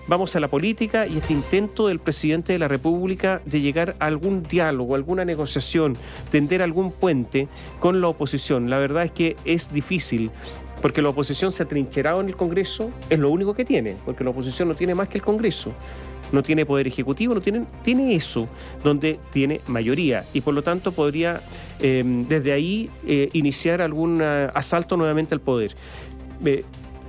Vamos a la política y este intento del presidente de la República de llegar a algún diálogo, alguna negociación, tender algún puente con la oposición. La verdad es que es difícil, porque la oposición se ha trincherado en el Congreso, es lo único que tiene, porque la oposición no tiene más que el Congreso. No tiene poder ejecutivo, tiene eso, donde tiene mayoría y por lo tanto podría desde ahí iniciar algún asalto nuevamente al poder.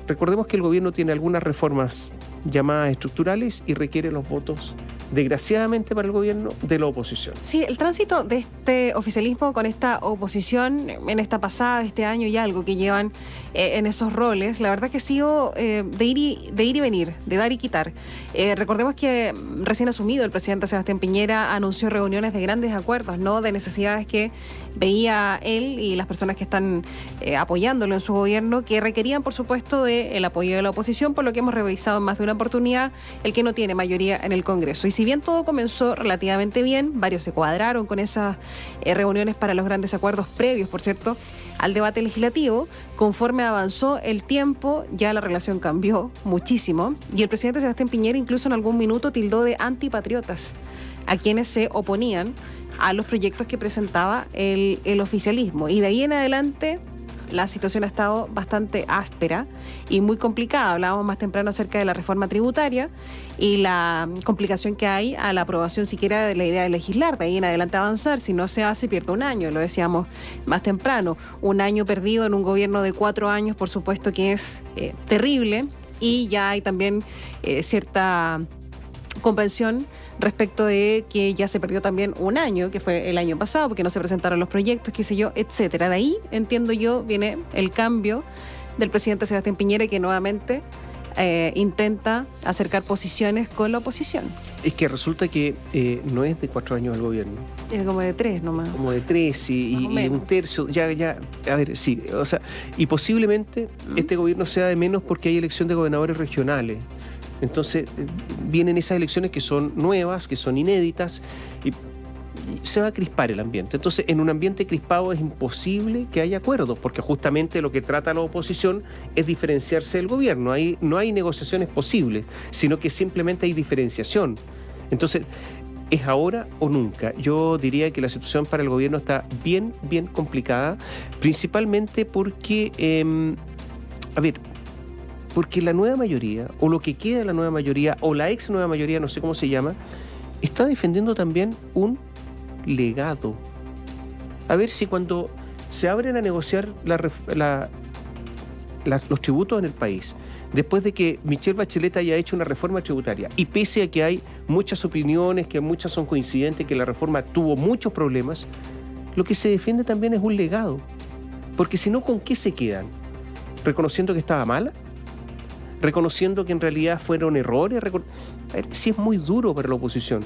Recordemos que el gobierno tiene algunas reformas llamadas estructurales y requiere los votos, desgraciadamente para el gobierno, de la oposición. Sí, el tránsito de este oficialismo con esta oposición en esta pasada, este año y algo que llevan en esos roles, la verdad que ha sido de ir y venir, de dar y quitar. Recordemos que recién asumido el presidente Sebastián Piñera anunció reuniones de grandes acuerdos, ¿no? De necesidades que veía él y las personas que están apoyándolo en su gobierno, que requerían, por supuesto, del apoyo de la oposición, por lo que hemos revisado en más de una oportunidad el que no tiene mayoría en el Congreso. Y si bien todo comenzó relativamente bien, varios se cuadraron con esas reuniones para los grandes acuerdos previos, por cierto, al debate legislativo. Conforme avanzó el tiempo, ya la relación cambió muchísimo y el presidente Sebastián Piñera incluso en algún minuto tildó de antipatriotas a quienes se oponían a los proyectos que presentaba el oficialismo. Y de ahí en adelante la situación ha estado bastante áspera y muy complicada. Hablábamos más temprano acerca de la reforma tributaria y la complicación que hay a la aprobación siquiera de la idea de legislar. De ahí en adelante avanzar, si no se hace, pierde un año, lo decíamos más temprano. Un año perdido en un gobierno de 4 años, por supuesto que es terrible, y ya hay también cierta convención respecto de que ya se perdió también un año, que fue el año pasado, porque no se presentaron los proyectos, qué sé yo, etcétera. De ahí, entiendo yo, viene el cambio del presidente Sebastián Piñera, que nuevamente intenta acercar posiciones con la oposición. Es que resulta que no es de 4 años el gobierno. Es como de 3 nomás. Como de 3 y un tercio, ya, a ver, sí, o sea, y posiblemente este gobierno sea de menos porque hay elección de gobernadores regionales. Entonces vienen esas elecciones que son nuevas, que son inéditas y se va a crispar el ambiente. Entonces en un ambiente crispado es imposible que haya acuerdos, porque justamente lo que trata la oposición es diferenciarse del gobierno. No hay negociaciones posibles, sino que simplemente hay diferenciación. Entonces es ahora o nunca. Yo diría que la situación para el gobierno está bien complicada, principalmente porque, porque la nueva mayoría, o lo que queda de la nueva mayoría, o la ex nueva mayoría, no sé cómo se llama, está defendiendo también un legado. A ver si cuando se abren a negociar los tributos en el país, después de que Michelle Bachelet haya hecho una reforma tributaria, y pese a que hay muchas opiniones, que muchas son coincidentes, que la reforma tuvo muchos problemas, lo que se defiende también es un legado. Porque si no, ¿con qué se quedan? ¿Reconociendo que estaba mala? ¿Reconociendo que en realidad fueron errores? Sí, es muy duro para la oposición.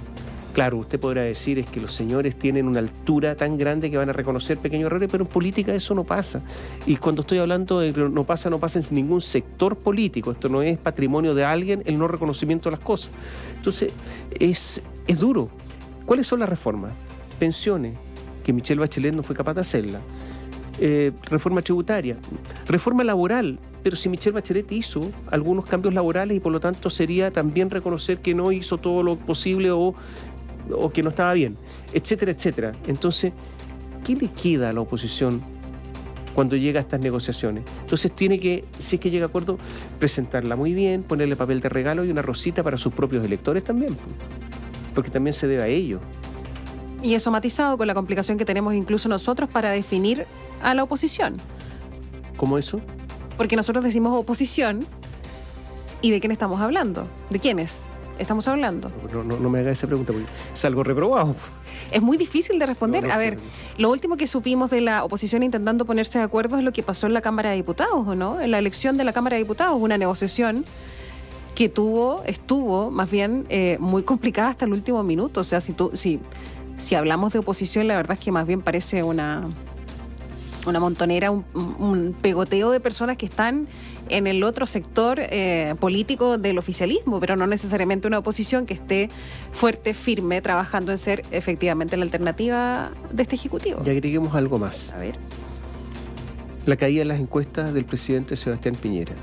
Claro, usted podrá decir es que los señores tienen una altura tan grande que van a reconocer pequeños errores, pero en política eso no pasa. Y cuando estoy hablando de que no pasa en ningún sector político. Esto no es patrimonio de alguien el no reconocimiento de las cosas. Entonces, es duro. ¿Cuáles son las reformas? Pensiones, que Michelle Bachelet no fue capaz de hacerla. Reforma tributaria, reforma laboral, pero si Michelle Bachelet hizo algunos cambios laborales y por lo tanto sería también reconocer que no hizo todo lo posible o que no estaba bien, etcétera, etcétera. Entonces, ¿qué le queda a la oposición cuando llega a estas negociaciones? Entonces tiene que, si es que llega a acuerdo, presentarla muy bien, ponerle papel de regalo y una rosita para sus propios electores también, porque también se debe a ellos. Y eso matizado con la complicación que tenemos incluso nosotros para definir a la oposición. ¿Cómo eso? Porque nosotros decimos oposición, ¿y de quién estamos hablando? ¿De quiénes estamos hablando? No me haga esa pregunta porque salgo reprobado. Es muy difícil de responder. No a sé. ver, lo último que supimos de la oposición intentando ponerse de acuerdo es lo que pasó en la Cámara de Diputados, ¿o no? En la elección de la Cámara de Diputados, una negociación que estuvo más bien muy complicada hasta el último minuto. O sea, si hablamos de oposición, la verdad es que más bien parece una montonera, un pegoteo de personas que están en el otro sector político del oficialismo, pero no necesariamente una oposición que esté fuerte, firme, trabajando en ser efectivamente la alternativa de este Ejecutivo. Y agreguemos algo más. A ver. La caída en las encuestas del presidente Sebastián Piñera.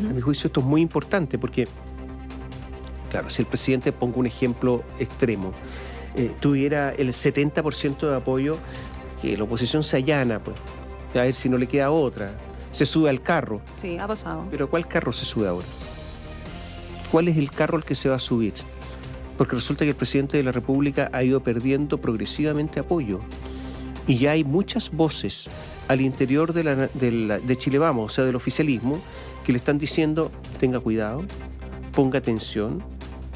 A mi juicio esto es muy importante porque, claro, si el presidente, pongo un ejemplo extremo, tuviera el 70% de apoyo, que la oposición se allana, pues, a ver si no le queda otra, se sube al carro. Sí, ha pasado. Pero ¿cuál carro se sube ahora? ¿Cuál es el carro al que se va a subir? Porque resulta que el presidente de la República ha ido perdiendo progresivamente apoyo. Y ya hay muchas voces al interior de Chile Vamos, o sea, del oficialismo, que le están diciendo, tenga cuidado, ponga atención,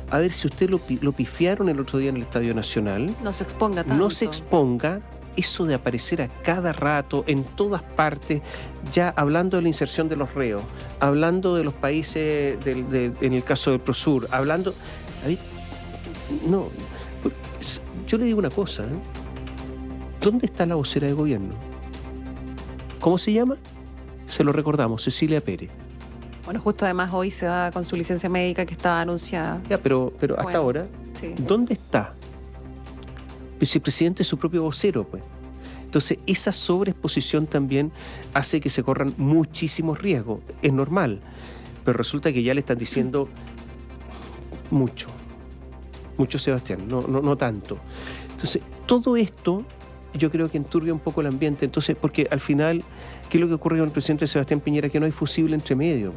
a ver si usted lo pifiaron el otro día en el Estadio Nacional. No se exponga tanto. No se exponga. Eso de aparecer a cada rato, en todas partes, ya hablando de la inserción de los reos, hablando de los países, en el caso del Prosur, hablando... A ver, no, yo le digo una cosa, ¿eh? ¿Dónde está la vocera de gobierno? ¿Cómo se llama? Se lo recordamos, Cecilia Pérez. Bueno, justo además hoy se va con su licencia médica que estaba anunciada. Ya, pero hasta ahora, sí. ¿Dónde está? Pues si el presidente es su propio vocero, pues. Entonces, esa sobreexposición también hace que se corran muchísimos riesgos. Es normal, pero resulta que ya le están diciendo mucho, Sebastián, no tanto. Entonces, todo esto yo creo que enturbia un poco el ambiente. Entonces, porque al final, ¿qué es lo que ocurre con el presidente Sebastián Piñera? Que no hay fusible entre medio.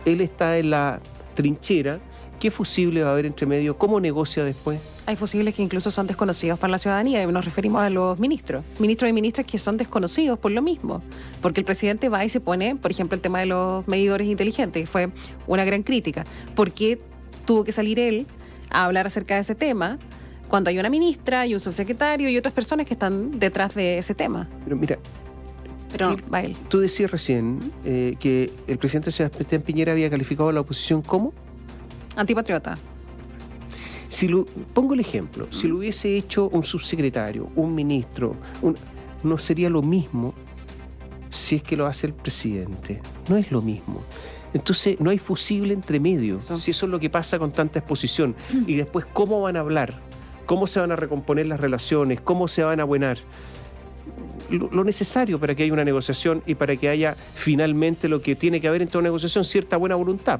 Él está en la trinchera. ¿Qué fusible va a haber entre medio? ¿Cómo negocia después? Hay fusibles que incluso son desconocidos para la ciudadanía, y nos referimos a los ministros y ministras que son desconocidos por lo mismo, porque el presidente va y se pone, por ejemplo, el tema de los medidores inteligentes, que fue una gran crítica. ¿Por qué tuvo que salir él a hablar acerca de ese tema cuando hay una ministra y un subsecretario y otras personas que están detrás de ese tema? Pero mira, pero va él. Tú decías recién que el presidente Sebastián Piñera había calificado a la oposición como antipatriota. Pongo el ejemplo, si lo hubiese hecho un subsecretario, un ministro, no sería lo mismo si es que lo hace el presidente. No es lo mismo. Entonces no hay fusible entre medio. Si eso es lo que pasa con tanta exposición. Y después, ¿cómo van a hablar? ¿Cómo se van a recomponer las relaciones? ¿Cómo se van a abuenar? Lo necesario para que haya una negociación y para que haya finalmente lo que tiene que haber en toda negociación, cierta buena voluntad.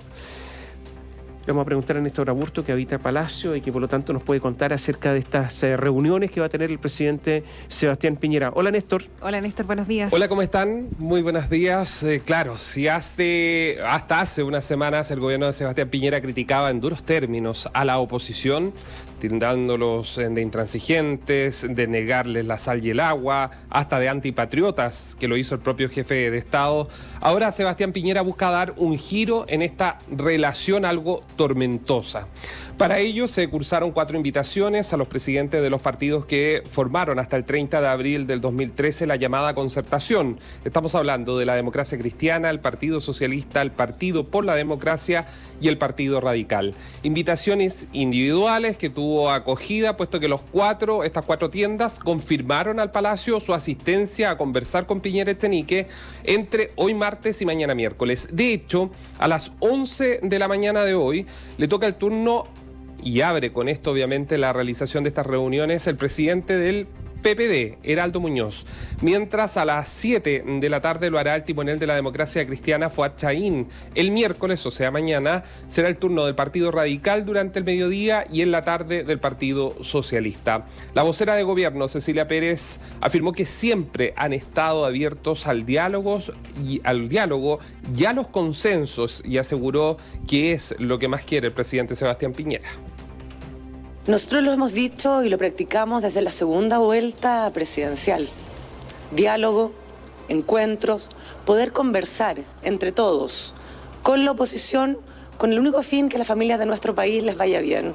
Vamos a preguntar a Néstor Aburto, que habita Palacio y que por lo tanto nos puede contar acerca de estas reuniones que va a tener el presidente Sebastián Piñera. Hola, Néstor. Hola, Néstor, buenos días. Hola, ¿cómo están? Muy buenos días. Claro, si hasta hace unas semanas el gobierno de Sebastián Piñera criticaba en duros términos a la oposición, tildándolos de intransigentes, de negarles la sal y el agua, hasta de antipatriotas, que lo hizo el propio jefe de Estado. Ahora Sebastián Piñera busca dar un giro en esta relación algo tormentosa. Para ello se cursaron 4 invitaciones a los presidentes de los partidos que formaron hasta el 30 de abril del 2013 la llamada concertación. Estamos hablando de la Democracia Cristiana, el Partido Socialista, el Partido por la Democracia y el Partido Radical. Invitaciones individuales que tuvo acogida, puesto que estas cuatro tiendas confirmaron al Palacio su asistencia a conversar con Piñera Echenique entre hoy martes y mañana miércoles. De hecho, a las 11 de la mañana de hoy le toca el turno y abre con esto obviamente la realización de estas reuniones el presidente del PPD, Heraldo Muñoz. Mientras a las 7 de la tarde lo hará el timonel de la Democracia Cristiana, Fuad Chahín. El miércoles, o sea mañana, será el turno del Partido Radical durante el mediodía y en la tarde del Partido Socialista. La vocera de gobierno, Cecilia Pérez, afirmó que siempre han estado abiertos al diálogo y a los consensos, y aseguró que es lo que más quiere el presidente Sebastián Piñera. Nosotros lo hemos dicho y lo practicamos desde la segunda vuelta presidencial. Diálogo, encuentros, poder conversar entre todos, con la oposición, con el único fin que a las familias de nuestro país les vaya bien.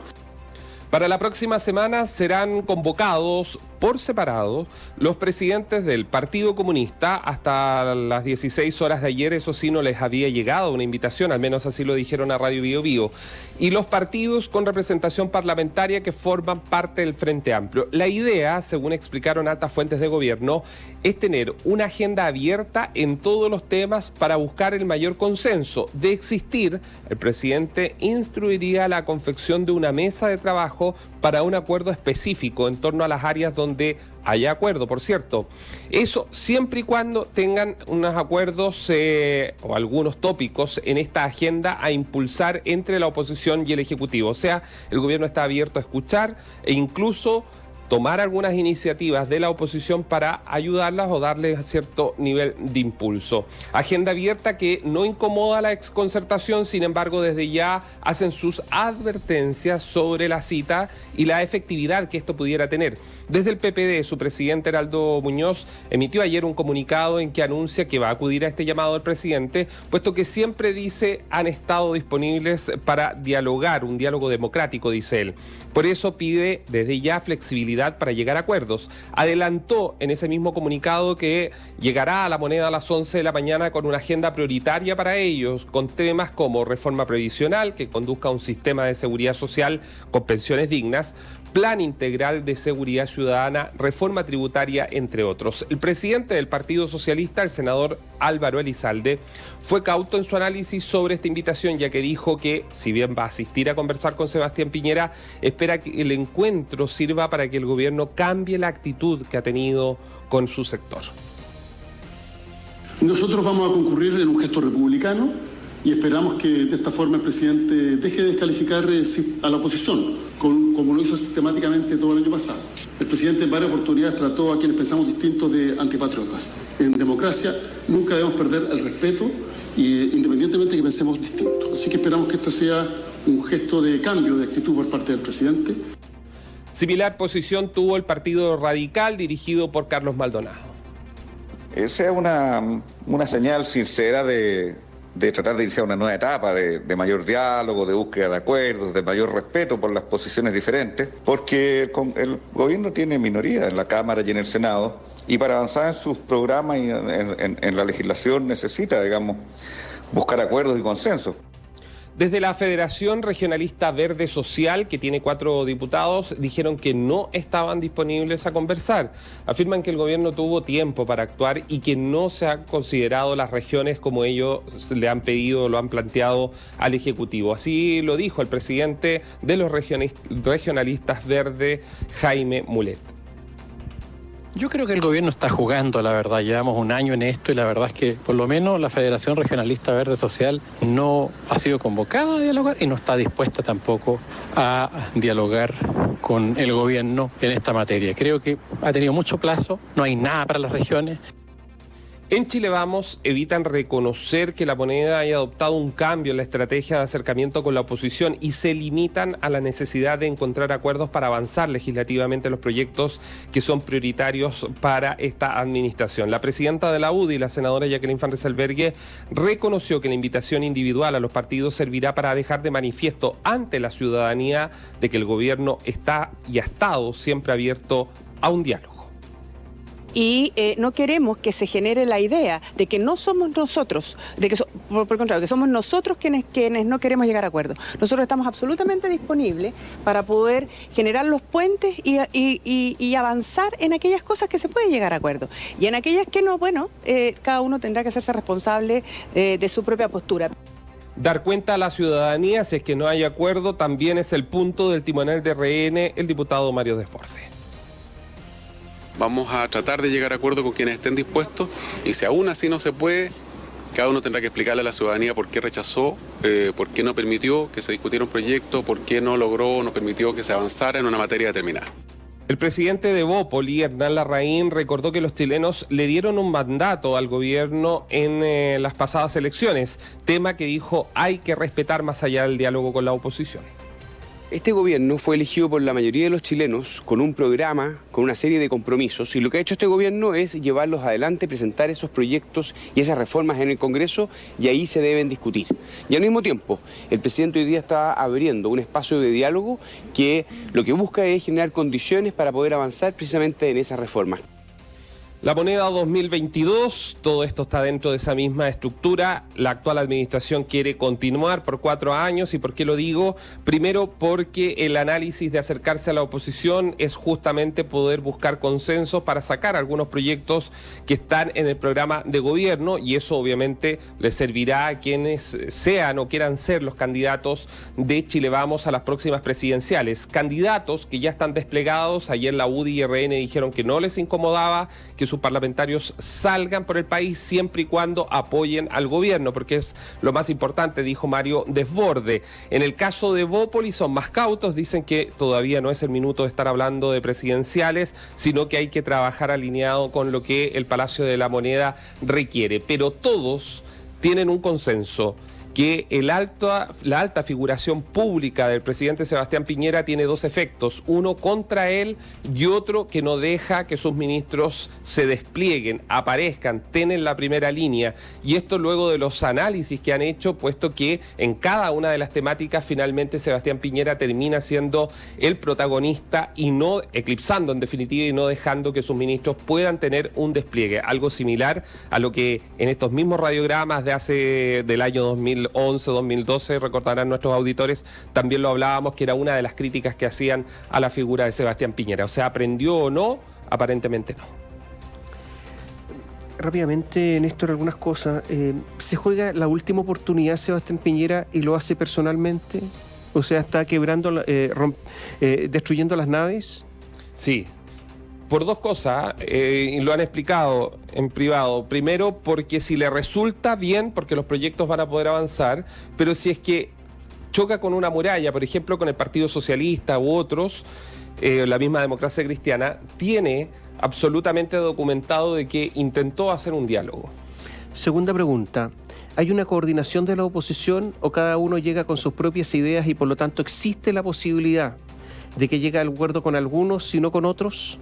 Para la próxima semana serán convocados por separado los presidentes del Partido Comunista. Hasta las 16 horas de ayer, eso sí, no les había llegado una invitación, al menos así lo dijeron a Radio Bio Bio. Y los partidos con representación parlamentaria que forman parte del Frente Amplio. La idea, según explicaron altas fuentes de gobierno, es tener una agenda abierta en todos los temas para buscar el mayor consenso. De existir, el presidente instruiría la confección de una mesa de trabajo para un acuerdo específico en torno a las áreas donde donde haya acuerdo, por cierto. Eso siempre y cuando tengan unos acuerdos o algunos tópicos en esta agenda a impulsar entre la oposición y el Ejecutivo. O sea, el gobierno está abierto a escuchar e incluso tomar algunas iniciativas de la oposición para ayudarlas o darles cierto nivel de impulso. Agenda abierta que no incomoda la exconcertación, sin embargo, desde ya hacen sus advertencias sobre la cita y la efectividad que esto pudiera tener. Desde el PPD, su presidente Heraldo Muñoz emitió ayer un comunicado en que anuncia que va a acudir a este llamado del presidente, puesto que siempre dice han estado disponibles para dialogar, un diálogo democrático, dice él. Por eso pide desde ya flexibilidad para llegar a acuerdos. Adelantó en ese mismo comunicado que llegará a La Moneda a las 11 de la mañana con una agenda prioritaria para ellos, con temas como reforma previsional, que conduzca a un sistema de seguridad social con pensiones dignas, plan integral de seguridad ciudadana, reforma tributaria, entre otros. El presidente del Partido Socialista, el senador Álvaro Elizalde, fue cauto en su análisis sobre esta invitación, ya que dijo que, si bien va a asistir a conversar con Sebastián Piñera, espera que el encuentro sirva para que el gobierno cambie la actitud que ha tenido con su sector. Nosotros vamos a concurrir en un gesto republicano y esperamos que de esta forma el presidente deje de descalificar a la oposición, como lo hizo sistemáticamente todo el año pasado. El presidente en varias oportunidades trató a quienes pensamos distintos de antipatriotas. En democracia nunca debemos perder el respeto, independientemente de que pensemos distinto. Así que esperamos que esto sea un gesto de cambio de actitud por parte del presidente. Similar posición tuvo el Partido Radical, dirigido por Carlos Maldonado. Esa es una señal sincera de tratar de iniciar una nueva etapa de mayor diálogo, de búsqueda de acuerdos, de mayor respeto por las posiciones diferentes, porque el gobierno tiene minoría en la Cámara y en el Senado, y para avanzar en sus programas y en la legislación necesita, digamos, buscar acuerdos y consensos. Desde la Federación Regionalista Verde Social, que tiene 4 diputados, dijeron que no estaban disponibles a conversar. Afirman que el gobierno tuvo tiempo para actuar y que no se han considerado las regiones como ellos le han pedido, lo han planteado al Ejecutivo. Así lo dijo el presidente de los regionalistas Verde, Jaime Mulet. Yo creo que el gobierno está jugando, la verdad. Llevamos un año en esto y la verdad es que por lo menos la Federación Regionalista Verde Social no ha sido convocada a dialogar y no está dispuesta tampoco a dialogar con el gobierno en esta materia. Creo que ha tenido mucho plazo, no hay nada para las regiones. En Chile Vamos evitan reconocer que La Moneda haya adoptado un cambio en la estrategia de acercamiento con la oposición y se limitan a la necesidad de encontrar acuerdos para avanzar legislativamente los proyectos que son prioritarios para esta administración. La presidenta de la UDI, la senadora Jacqueline Van Rysselberghe, reconoció que la invitación individual a los partidos servirá para dejar de manifiesto ante la ciudadanía de que el gobierno está y ha estado siempre abierto a un diálogo. Y no queremos que se genere la idea de que no somos nosotros, de que por el contrario, que somos nosotros quienes no queremos llegar a acuerdos. Nosotros estamos absolutamente disponibles para poder generar los puentes y avanzar en aquellas cosas que se puede llegar a acuerdos. Y en aquellas que no, bueno, cada uno tendrá que hacerse responsable de su propia postura. Dar cuenta a la ciudadanía si es que no hay acuerdo también es el punto del timonel de RN, el diputado Mario Desbordes. Vamos a tratar de llegar a acuerdo con quienes estén dispuestos y si aún así no se puede, cada uno tendrá que explicarle a la ciudadanía por qué rechazó, por qué no permitió que se discutiera un proyecto, por qué no logró, no permitió que se avanzara en una materia determinada. El presidente de Bópoli, Hernán Larraín, recordó que los chilenos le dieron un mandato al gobierno en las pasadas elecciones, tema que dijo hay que respetar más allá del diálogo con la oposición. Este gobierno fue elegido por la mayoría de los chilenos con un programa, con una serie de compromisos, y lo que ha hecho este gobierno es llevarlos adelante, presentar esos proyectos y esas reformas en el Congreso, y ahí se deben discutir. Y al mismo tiempo, el presidente hoy día está abriendo un espacio de diálogo que lo que busca es generar condiciones para poder avanzar precisamente en esas reformas. La moneda 2022, todo esto está dentro de esa misma estructura. La actual administración quiere continuar por 4 años. ¿Y por qué lo digo? Primero, porque el análisis de acercarse a la oposición es justamente poder buscar consensos para sacar algunos proyectos que están en el programa de gobierno, y eso obviamente les servirá a quienes sean o quieran ser los candidatos de Chile Vamos a las próximas presidenciales. Candidatos que ya están desplegados. Ayer la UDI y RN dijeron que no les incomodaba que sus parlamentarios salgan por el país siempre y cuando apoyen al gobierno, porque es lo más importante, dijo Mario Desborde. En el caso de Bópoli son más cautos, dicen que todavía no es el minuto de estar hablando de presidenciales, sino que hay que trabajar alineado con lo que el Palacio de la Moneda requiere. Pero todos tienen un consenso, que la alta figuración pública del presidente Sebastián Piñera tiene dos efectos, uno contra él y otro que no deja que sus ministros se desplieguen, aparezcan, estén en la primera línea. Y esto luego de los análisis que han hecho, puesto que en cada una de las temáticas finalmente Sebastián Piñera termina siendo el protagonista y no eclipsando en definitiva y no dejando que sus ministros puedan tener un despliegue. Algo similar a lo que en estos mismos radiogramas del año 2011, 2012, recordarán nuestros auditores, también lo hablábamos, que era una de las críticas que hacían a la figura de Sebastián Piñera. O sea, ¿aprendió o no? Aparentemente no. Rápidamente, Néstor, algunas cosas. ¿Se juega la última oportunidad Sebastián Piñera y lo hace personalmente? O sea, ¿está quebrando, destruyendo las naves? Sí. Por dos cosas, y lo han explicado en privado. Primero, porque si le resulta bien, porque los proyectos van a poder avanzar, pero si es que choca con una muralla, por ejemplo, con el Partido Socialista u otros, la misma Democracia Cristiana, tiene absolutamente documentado de que intentó hacer un diálogo. Segunda pregunta. ¿Hay una coordinación de la oposición o cada uno llega con sus propias ideas y por lo tanto existe la posibilidad de que llegue al acuerdo con algunos y no con otros?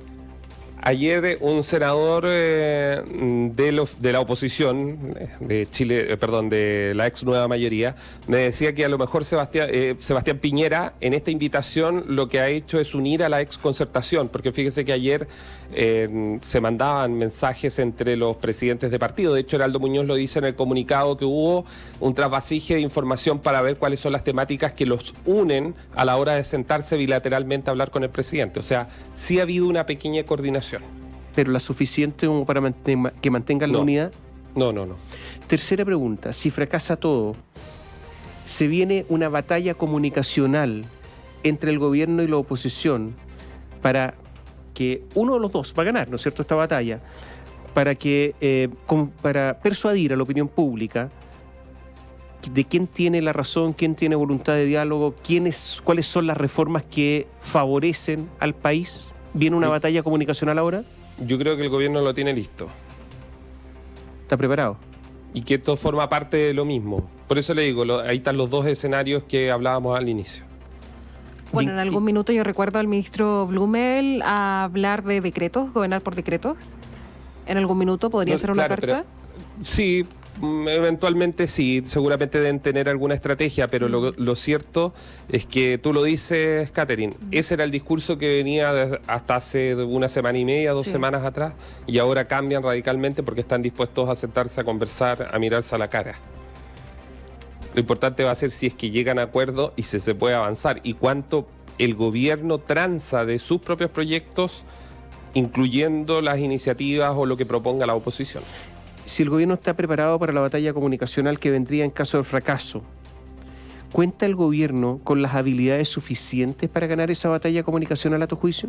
Ayer un senador de la oposición de Chile, de la ex Nueva Mayoría, me decía que a lo mejor Sebastián Piñera en esta invitación lo que ha hecho es unir a la ex Concertación, porque fíjese que ayer se mandaban mensajes entre los presidentes de partido. De hecho, Heraldo Muñoz lo dice en el comunicado, que hubo un trasvasije de información para ver cuáles son las temáticas que los unen a la hora de sentarse bilateralmente a hablar con el presidente. O sea, sí ha habido una pequeña coordinación. ¿Pero la suficiente como para que mantengan la unidad? No. Tercera pregunta. Si fracasa todo, ¿se viene una batalla comunicacional entre el gobierno y la oposición para que uno de los dos va a ganar, ¿no es cierto?, esta batalla, para persuadir a la opinión pública de quién tiene la razón, quién tiene voluntad de diálogo, cuáles son las reformas que favorecen al país? ¿Viene una batalla comunicacional ahora? Yo creo que el gobierno lo tiene listo. ¿Está preparado? Y que esto forma parte de lo mismo. Por eso le digo, ahí están los dos escenarios que hablábamos al inicio. Bueno, en algún minuto yo recuerdo al ministro Blumel a hablar de decretos, gobernar por decretos. ¿En algún minuto podría ser una carta? Sí, eventualmente sí, seguramente deben tener alguna estrategia, pero lo cierto es que tú lo dices, Catherine, ese era el discurso que venía hasta hace una semana y media, 2 semanas atrás, y ahora cambian radicalmente porque están dispuestos a sentarse a conversar, a mirarse a la cara. Lo importante va a ser si es que llegan a acuerdo y si se puede avanzar, y cuánto el gobierno tranza de sus propios proyectos, incluyendo las iniciativas o lo que proponga la oposición. Si el gobierno está preparado para la batalla comunicacional que vendría en caso de fracaso, ¿cuenta el gobierno con las habilidades suficientes para ganar esa batalla comunicacional a tu juicio?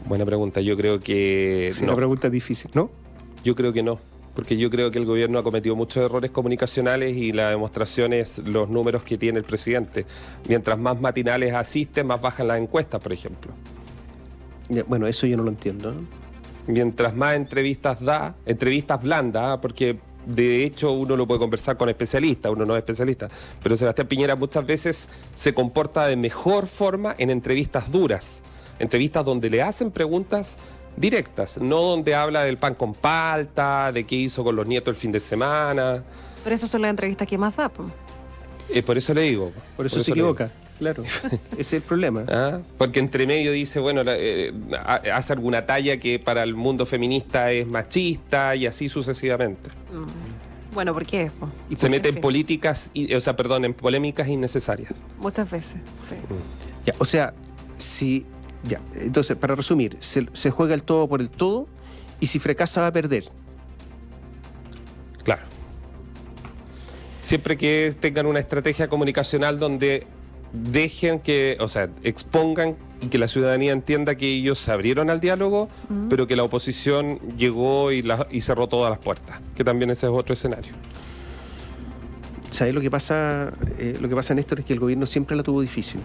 Buena pregunta, yo creo que no. Una pregunta difícil, ¿no? Yo creo que no, porque yo creo que el gobierno ha cometido muchos errores comunicacionales y la demostración es los números que tiene el presidente. Mientras más matinales asiste, más bajan las encuestas, por ejemplo. Bueno, eso yo no lo entiendo, ¿no? Mientras más entrevistas da, entrevistas blandas, porque de hecho uno lo puede conversar con especialistas, uno no es especialista, pero Sebastián Piñera muchas veces se comporta de mejor forma en entrevistas duras, entrevistas donde le hacen preguntas directas, no donde habla del pan con palta, de qué hizo con los nietos el fin de semana. Pero esas son las entrevistas que más da, por eso le digo. Por eso se equivoca. Claro, ese es el problema. ¿Ah? Porque entre medio dice, bueno, hace alguna talla que para el mundo feminista es machista y así sucesivamente. Bueno, ¿por qué? ¿Y Se por mete qué? en políticas, en polémicas innecesarias. Muchas veces, sí. Ya, o sea, si... Ya, entonces, para resumir, se juega el todo por el todo y si fracasa va a perder. Claro. Siempre que tengan una estrategia comunicacional donde dejen que, o sea, expongan y que la ciudadanía entienda que ellos se abrieron al diálogo, pero que la oposición llegó y cerró todas las puertas, que también ese es otro escenario. ¿Sabes lo que pasa? Lo que pasa, Néstor, es que el gobierno siempre la tuvo difícil.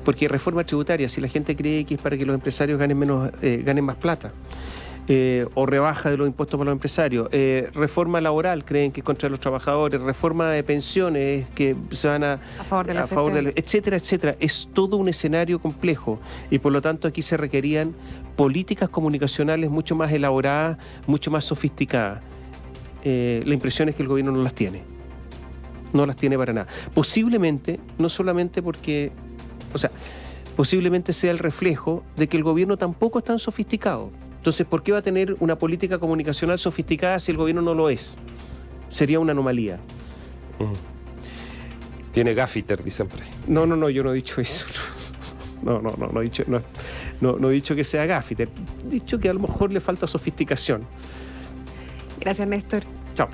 Porque reforma tributaria, si la gente cree que es para que los empresarios ganen más plata, o rebaja de los impuestos para los empresarios, reforma laboral, creen que es contra los trabajadores, reforma de pensiones que se van a favor de la etcétera, etcétera. Es todo un escenario complejo y por lo tanto aquí se requerían políticas comunicacionales mucho más elaboradas, mucho más sofisticadas. La impresión es que el gobierno no las tiene. No las tiene para nada. Posiblemente, no solamente porque... O sea, posiblemente sea el reflejo de que el gobierno tampoco es tan sofisticado. Entonces, ¿por qué va a tener una política comunicacional sofisticada si el gobierno no lo es? Sería una anomalía. Tiene gaffiter, dicen por ahí. No, yo no he dicho eso. No he dicho que sea gaffiter. He dicho que a lo mejor le falta sofisticación. Gracias, Néstor. Chao.